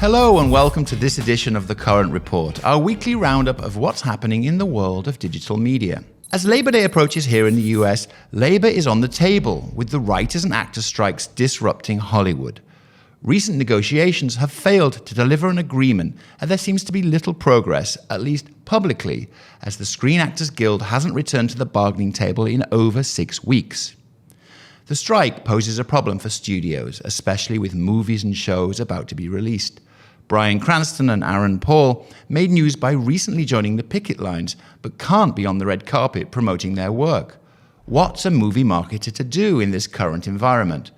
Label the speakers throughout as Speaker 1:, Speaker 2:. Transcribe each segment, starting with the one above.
Speaker 1: Hello and welcome to this edition of The Current Report, our weekly roundup of what's happening in the world of digital media. As Labor Day approaches here in the US, labor is on the table, with the writers and actors strikes disrupting Hollywood. Recent negotiations have failed to deliver an agreement, and there seems to be little progress, at least publicly, as the Screen Actors Guild hasn't returned to the bargaining table in over 6 weeks. The strike poses a problem for studios, especially with movies and shows about to be released. Bryan Cranston and Aaron Paul made news by recently joining the picket lines, but can't be on the red carpet promoting their work. What's a movie marketer to do in this current environment?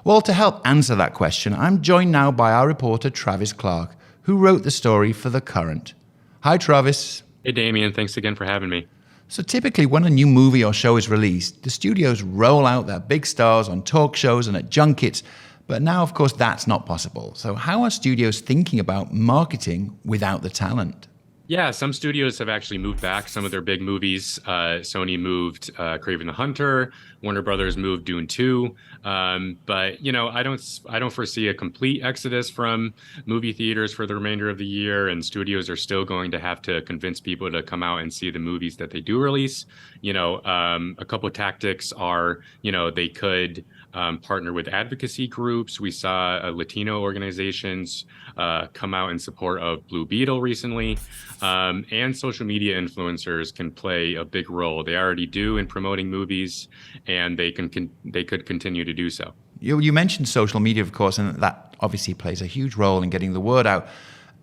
Speaker 1: Well, to help answer that question, I'm joined now by our reporter Travis Clark, who wrote the story for The Current. Hi, Travis.
Speaker 2: Hey, Damien. Thanks again for having me.
Speaker 1: So typically when a new movie or show is released, the studios roll out their big stars on talk shows and at junkets. But now, of course, that's not possible. So how are studios thinking about marketing without the talent?
Speaker 2: Yeah, some studios have actually moved back some of their big movies. Sony moved Kraven the Hunter. Warner Brothers moved Dune 2. But I don't foresee a complete exodus from movie theaters for the remainder of the year, and studios are still going to have to convince people to come out and see the movies that they do release. A couple of tactics are, they could partner with advocacy groups. We saw Latino organizations come out in support of Blue Beetle recently. And social media influencers can play a big role. They already do in promoting movies, and they could continue to do so.
Speaker 1: You mentioned social media, of course, and that obviously plays a huge role in getting the word out.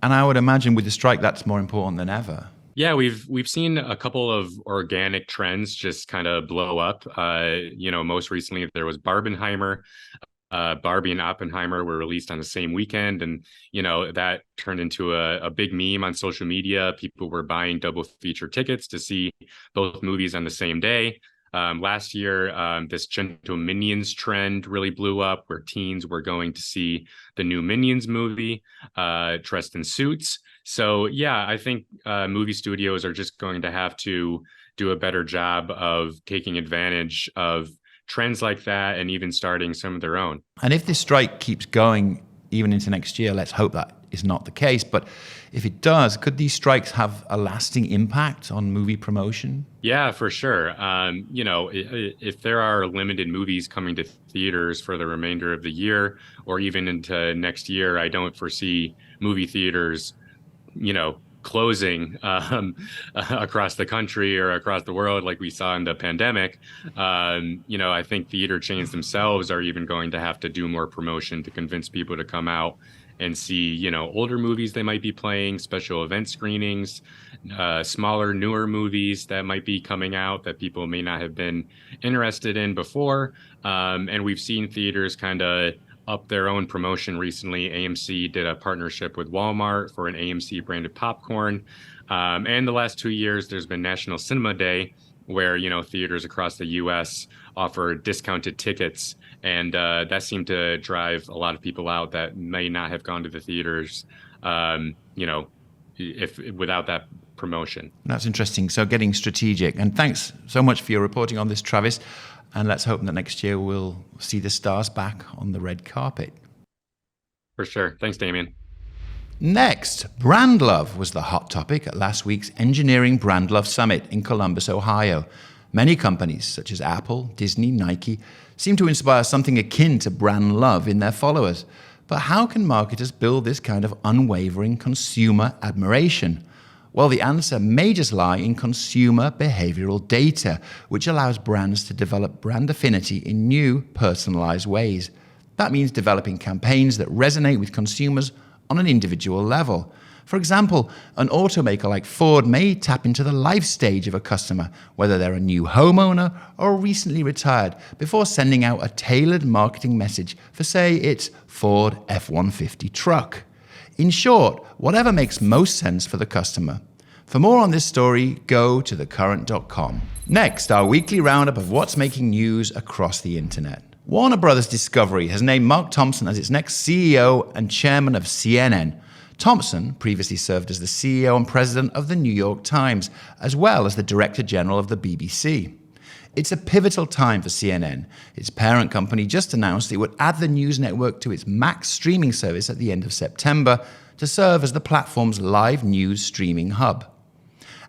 Speaker 1: And I would imagine with the strike, that's more important than ever.
Speaker 2: Yeah, we've seen a couple of organic trends just kind of blow up. Most recently there was Barbenheimer. Barbie and Oppenheimer were released on the same weekend, and that turned into a big meme on social media. People were buying double feature tickets to see both movies on the same day. Last year, this Gentle Minions trend really blew up, where teens were going to see the new Minions movie dressed in suits. So yeah, I think movie studios are just going to have to do a better job of taking advantage of trends like that and even starting some of their own.
Speaker 1: And if this strike keeps going even into next year, let's hope that is not the case. But if it does, could these strikes have a lasting impact on movie promotion?
Speaker 2: Yeah, for sure. If there are limited movies coming to theaters for the remainder of the year or even into next year, I don't foresee movie theaters, closing across the country or across the world like we saw in the pandemic. I think theater chains themselves are even going to have to do more promotion to convince people to come out and see, older movies they might be playing, special event screenings, smaller, newer movies that might be coming out that people may not have been interested in before. And we've seen theaters kind of up their own promotion recently. AMC did a partnership with Walmart for an AMC branded popcorn. And the last 2 years, there's been National Cinema Day, where, theaters across the U.S. offer discounted tickets. And that seemed to drive a lot of people out that may not have gone to the theaters, if without that promotion.
Speaker 1: That's interesting. So getting strategic. And thanks so much for your reporting on this, Travis. And let's hope that next year we'll see the stars back on the red carpet.
Speaker 2: For sure. Thanks, Damien.
Speaker 1: Next, brand love was the hot topic at last week's Engineering Brand Love Summit in Columbus, Ohio. Many companies, such as Apple, Disney, Nike, seem to inspire something akin to brand love in their followers. But how can marketers build this kind of unwavering consumer admiration? Well, the answer may just lie in consumer behavioral data, which allows brands to develop brand affinity in new, personalized ways. That means developing campaigns that resonate with consumers on an individual level. For example, an automaker like Ford may tap into the life stage of a customer, whether they're a new homeowner or recently retired, before sending out a tailored marketing message for, say, its Ford F-150 truck. In short, whatever makes most sense for the customer. For more on this story, go to thecurrent.com. Next, our weekly roundup of what's making news across the internet. Warner Brothers Discovery has named Mark Thompson as its next CEO and chairman of CNN. Thompson previously served as the CEO and president of the New York Times, as well as the director general of the BBC. It's a pivotal time for CNN. Its parent company just announced it would add the news network to its Max streaming service at the end of September to serve as the platform's live news streaming hub.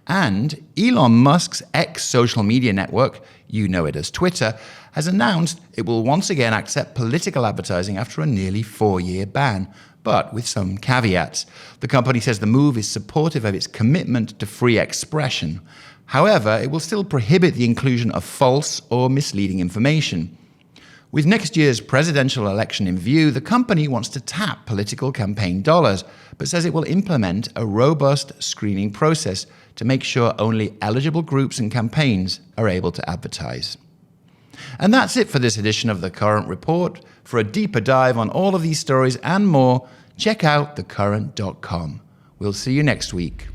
Speaker 1: And Elon Musk's ex-social media network, you know it as Twitter, has announced it will once again accept political advertising after a nearly 4-year ban, but with some caveats. The company says the move is supportive of its commitment to free expression. However, it will still prohibit the inclusion of false or misleading information. With next year's presidential election in view, the company wants to tap political campaign dollars, but says it will implement a robust screening process to make sure only eligible groups and campaigns are able to advertise. And that's it for this edition of The Current Report. For a deeper dive on all of these stories and more, check out thecurrent.com. We'll see you next week.